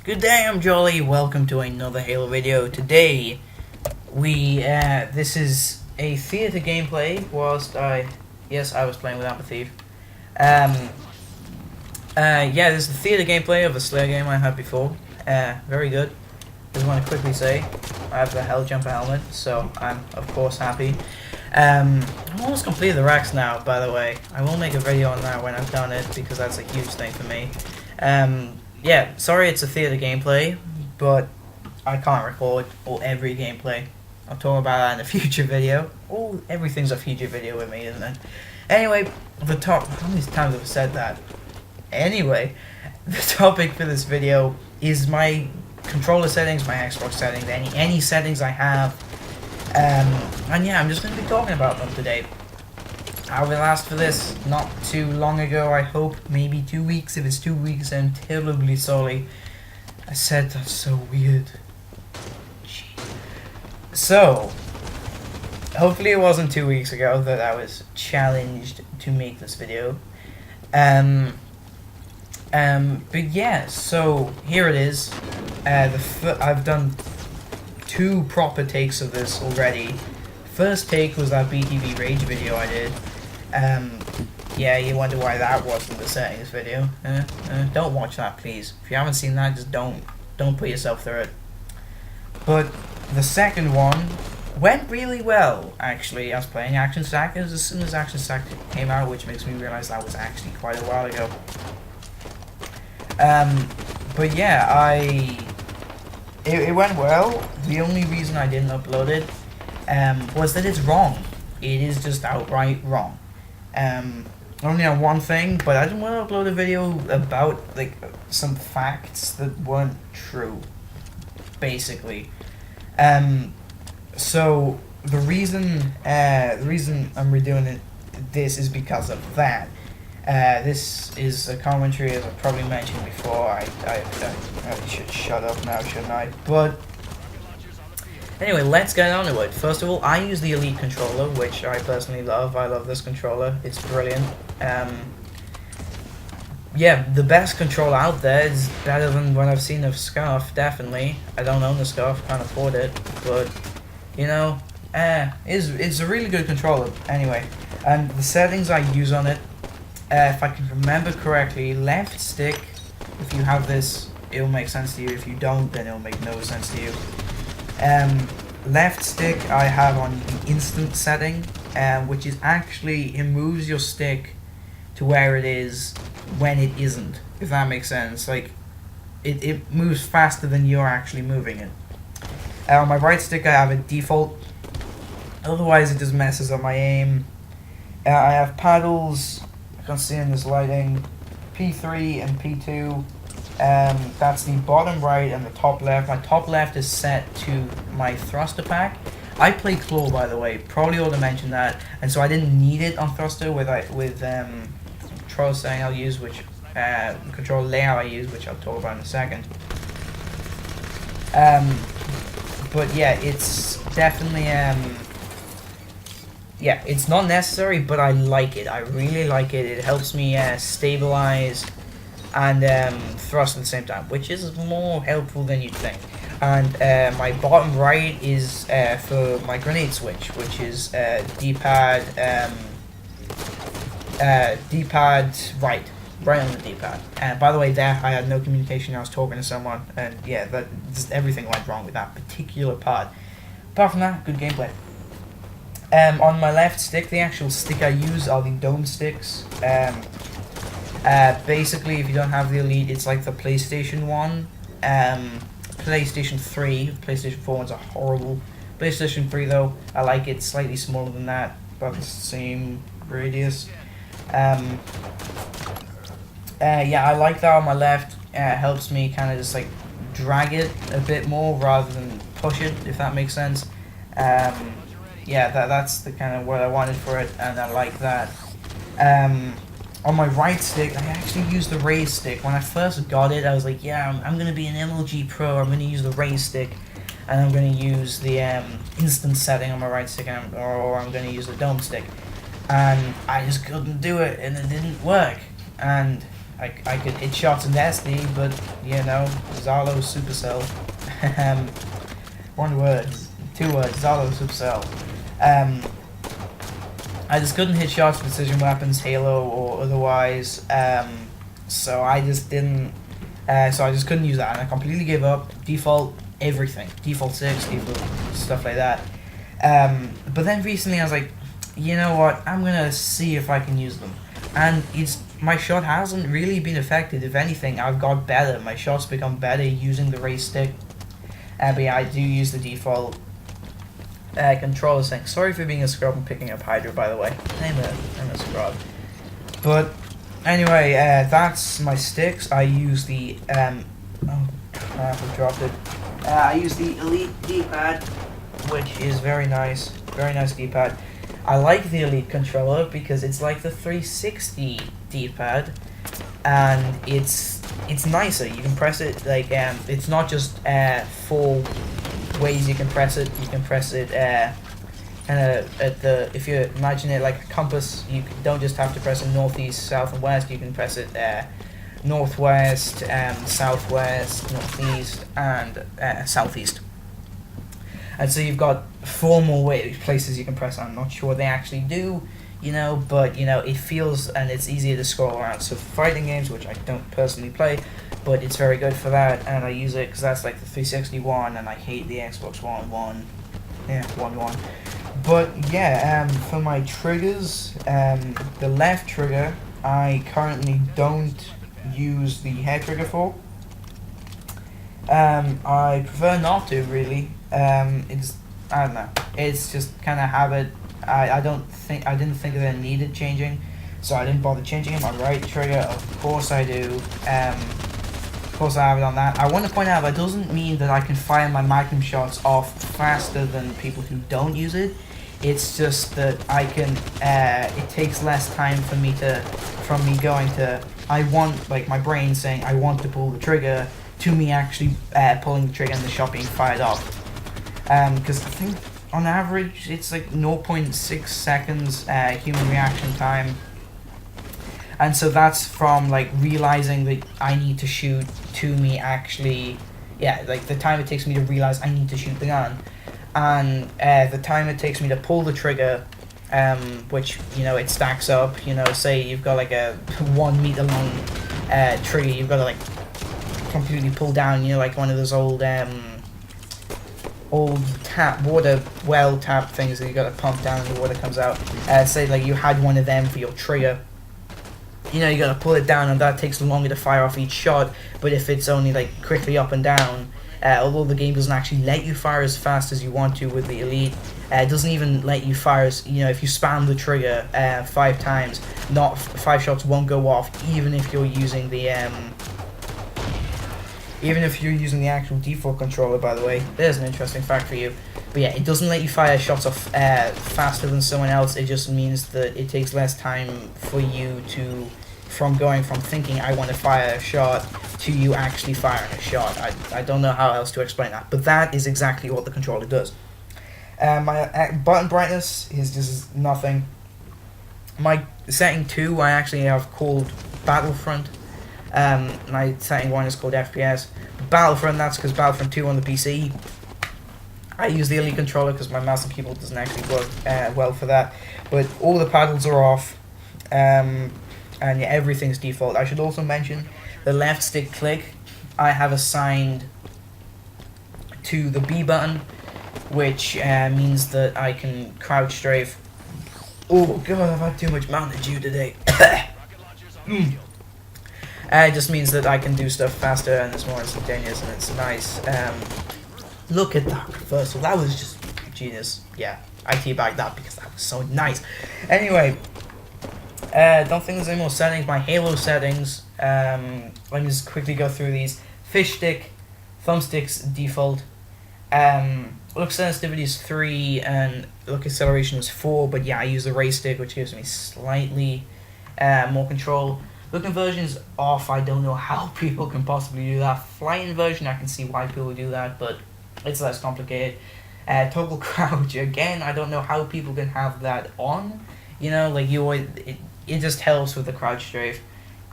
Good day, I'm Jolly. Welcome to another Halo video. Today, this is a theater gameplay. I was playing with Amber Thief. This is the theater gameplay of a Slayer game I had before. Very good. Just want to quickly say, I have the Helljumper helmet, so I'm of course happy. I've almost completed the racks now, by the way. I will make a video on that when I've done it, because that's a huge thing for me. Sorry it's a theater gameplay, but I can't record every gameplay. I'll talk about that in a future video. Everything's a future video with me, isn't it? Anyway, how many times have I said that? Anyway, the topic for this video is my controller settings, my Xbox settings, any settings I have. I'm just going to be talking about them today. I will ask for this not too long ago, I hope, maybe 2 weeks. If it's 2 weeks, I'm terribly sorry. I said that's so weird. Gee. So, hopefully it wasn't 2 weeks ago that I was challenged to make this video. So here it is. I've done 2 proper takes of this already. First take was that BTV Rage video I did. You wonder why that wasn't the settings video. Don't watch that, please. If you haven't seen that, just don't put yourself through it. But the second one went really well, actually. I was playing Action Stackers as soon as Action Stackers came out, which makes me realize that was actually quite a while ago. It went well. The only reason I didn't upload it was that it's wrong. It is just outright wrong. Only on one thing, but I didn't want to upload a video about some facts that weren't true, basically. So the reason I'm redoing this is because of that. This is a commentary, as I probably mentioned before. I should shut up now, shouldn't I? But anyway, let's get on to it. First of all, I use the Elite controller, which I personally love. I love this controller. It's brilliant. The best controller out there is better than what I've seen of Scarf, definitely. I don't own the Scarf, can't afford it, but, it's a really good controller. Anyway, and the settings I use on it, if I can remember correctly, left stick, if you have this, it'll make sense to you. If you don't, then it'll make no sense to you. Left stick I have on the instant setting, which is actually, it moves your stick to where it is when it isn't, if that makes sense. It moves faster than you're actually moving it. On my right stick I have a default, otherwise it just messes up my aim. I have paddles, I can't see in this lighting, P3 and P2. That's the bottom right and the top left. My top left is set to my thruster pack. I play Claw, by the way, probably ought to mention that, and so I didn't need it on thruster with control setting I'll use, control layout I use, which I'll talk about in a second. It's definitely it's not necessary, but I like it. I really like it. It helps me stabilize and thrust at the same time, which is more helpful than you'd think. And my bottom right is for my grenade switch, which is D-pad right on the D-pad. And by the way, there I had no communication. I was talking to someone, and everything went wrong with that particular part. Apart from that, good gameplay. On my left stick, the actual stick I use are the dome sticks. Basically, if you don't have the Elite, it's like the PlayStation 1, PlayStation 3, PlayStation 4 ones are horrible. PlayStation 3 though, I like it slightly smaller than that, about the same radius. I like that on my left. Helps me kind of just drag it a bit more rather than push it, if that makes sense. That's the kind of what I wanted for it, and I like that. On my right stick, I actually used the raise stick. When I first got it, I was like, I'm going to be an MLG pro, I'm going to use the raise stick, and I'm going to use the instant setting on my right stick, or I'm going to use the dome stick. And I just couldn't do it, and it didn't work. And I could hit shots in SD, but you know, Zalo Supercell. One word, 2 words, Zalo Supercell. I just couldn't hit shots with precision weapons, Halo or otherwise. So I just didn't. So I just couldn't use that, and I completely gave up. Default everything, default 6, default stuff like that. But then recently I was like, you know what? I'm gonna see if I can use them, and my shot hasn't really been affected. If anything, I've got better. My shots become better using the race stick. But yeah, I do use the default controller thing. Sorry for being a scrub and picking up Hydra, by the way. I'm a scrub. But anyway, that's my sticks. I use the oh crap, I dropped it. I use the Elite D-pad, which is very nice D-pad. I like the Elite controller because it's like the 360 D-pad, and it's nicer. You can press it like it's not just 4 ways you can press it. You can press it kind of at the, if you imagine it like a compass, you don't just have to press it northeast, south, and west. You can press it northwest, southwest, northeast, and southeast. And so you've got 4 more places you can press. I'm not sure they actually do, you know, but you know it feels, and it's easier to scroll around. So for fighting games, which I don't personally play, but it's very good for that, and I use it because that's like the 360 one, and I hate the Xbox One one. Yeah, one. But yeah, for my triggers, the left trigger I currently don't use the hair trigger for. I prefer not to really. It's, I don't know. It's just kind of habit. I didn't think that it needed changing, so I didn't bother changing it. My right trigger, of course I do. Of course I have it on that. I want to point out that doesn't mean that I can fire my Magnum shots off faster than people who don't use it. It's just that I can. It takes less time for me from me going to. I want, like, my brain saying I want to pull the trigger, to me actually pulling the trigger and the shot being fired off. Because I think on average it's like 0.6 seconds human reaction time, and so that's from like realizing that I need to shoot to me actually, like the time it takes me to realize I need to shoot the gun, and the time it takes me to pull the trigger, which, you know, it stacks up. You know, say you've got like a 1 meter long trigger, you've got to like completely pull down, you know, like one of those old water well tap things that you got to pump down and the water comes out. Say like you had one of them for your trigger, you know, you got to pull it down, and that takes longer to fire off each shot. But if it's only like quickly up and down, although the game doesn't actually let you fire as fast as you want to with the Elite, it doesn't even let you fire as, you know, if you spam the trigger 5 times, not 5 shots won't go off, even if you're using the actual default controller, by the way. There's an interesting fact for you. But yeah, it doesn't let you fire shots off faster than someone else. It just means that it takes less time for you to, from going from thinking I want to fire a shot to you actually firing a shot. I don't know how else to explain that, but that is exactly what the controller does. My button brightness is just nothing. My setting 2 I actually have called Battlefront. My setting 1 is called FPS. Battlefront, that's because Battlefront 2 on the PC. I use the Elite controller because my mouse and keyboard doesn't actually work well for that. But all the paddles are off, and yeah, everything's default. I should also mention the left stick click I have assigned to the B button, which means that I can crouch strafe. Oh god, I've had too much Mountain Dew today. It just means that I can do stuff faster and it's more instantaneous and it's nice. Look at that reversal. That was just genius. Yeah, I teabagged that because that was so nice. Anyway, don't think there's any more settings. My Halo settings. Let me just quickly go through these. Fish stick, thumbsticks default. Look sensitivity is 3 and look acceleration is 4. But yeah, I use the race stick, which gives me slightly more control. Look inversion is off. I don't know how people can possibly do that. Flight inversion, I can see why people do that, but it's less complicated. Toggle crouch, again, I don't know how people can have that on. You know, like it just helps with the crouch strafe.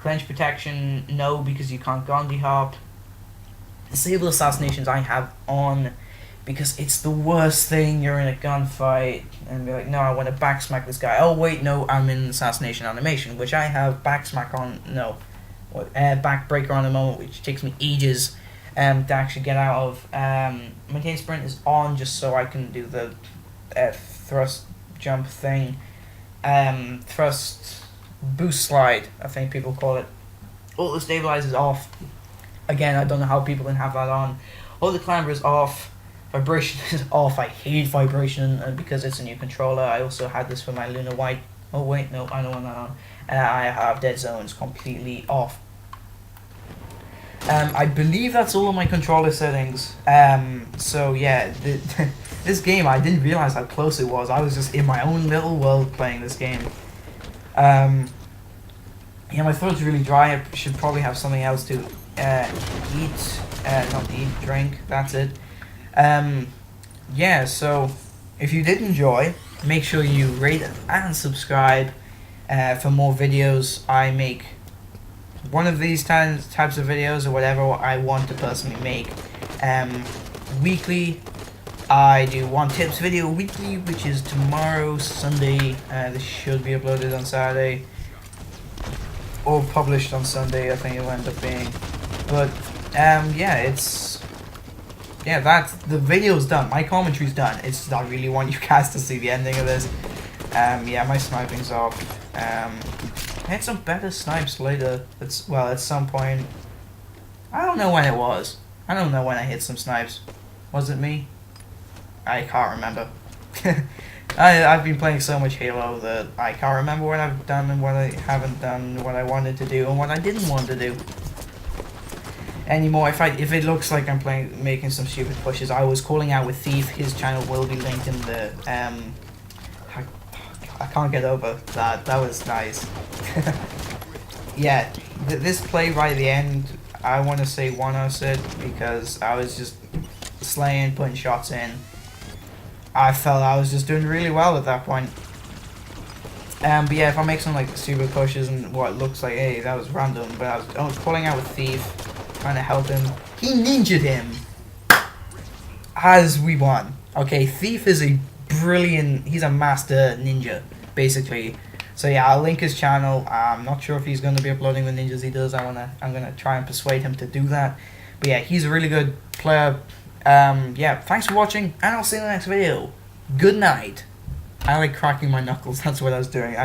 Clench protection, no, because you can't Gandhi hop. Disable assassinations I have on because it's the worst thing. You're in a gunfight and be like, no, I want to backsmack this guy. Oh wait, no, I'm in assassination animation, which I have backsmack on. No, backbreaker on the moment, which takes me ages to actually get out of. Maintain sprint is on just so I can do the thrust jump thing. Thrust boost slide, I think people call it. Auto stabilize is off. Again, I don't know how people can have that on. Auto clamber is off. Vibration is off. I hate vibration because it's a new controller. I also had this for my Luna White. Oh wait, no, I don't want that on. I have dead zones completely off. I believe that's all of my controller settings. So yeah, this game, I didn't realize how close it was. I was just in my own little world playing this game. Yeah, my throat's really dry. I should probably have something else to drink. That's it. Yeah, so if you did enjoy, make sure you rate and subscribe for more videos. I make one of these types of videos or whatever I want to personally make. Weekly, I do one tips video weekly, which is tomorrow, Sunday. This should be uploaded on Saturday or published on Sunday, I think it will end up being. But yeah, that's the video's done. My commentary's done. It's just I really want you guys to see the ending of this. Yeah, my sniping's off. I had some better snipes later. At some point. I don't know when it was. I don't know when I hit some snipes. Was it me? I can't remember. I've been playing so much Halo that I can't remember what I've done and what I haven't done, what I wanted to do and what I didn't want to do anymore. If it looks like I'm making some stupid pushes, I was calling out with Thief. His channel will be linked in the I can't get over that. That was nice. Yeah, this play right at the end, I want to say 1-0 it because I was just slaying, putting shots in. I felt I was just doing really well at that point. But yeah, if I make some like stupid pushes and what looks like, hey, that was random, but I was calling out with Thief, trying to help him. He ninja'd him as we won. Okay, Thief is he's a master ninja, basically. So yeah, I'll link his channel. I'm not sure if he's going to be uploading the ninjas he does. I'm gonna try and persuade him to do that. But yeah, he's a really good player. Yeah, thanks for watching, and I'll see you in the next video. Good night. I like cracking my knuckles. That's what I was doing.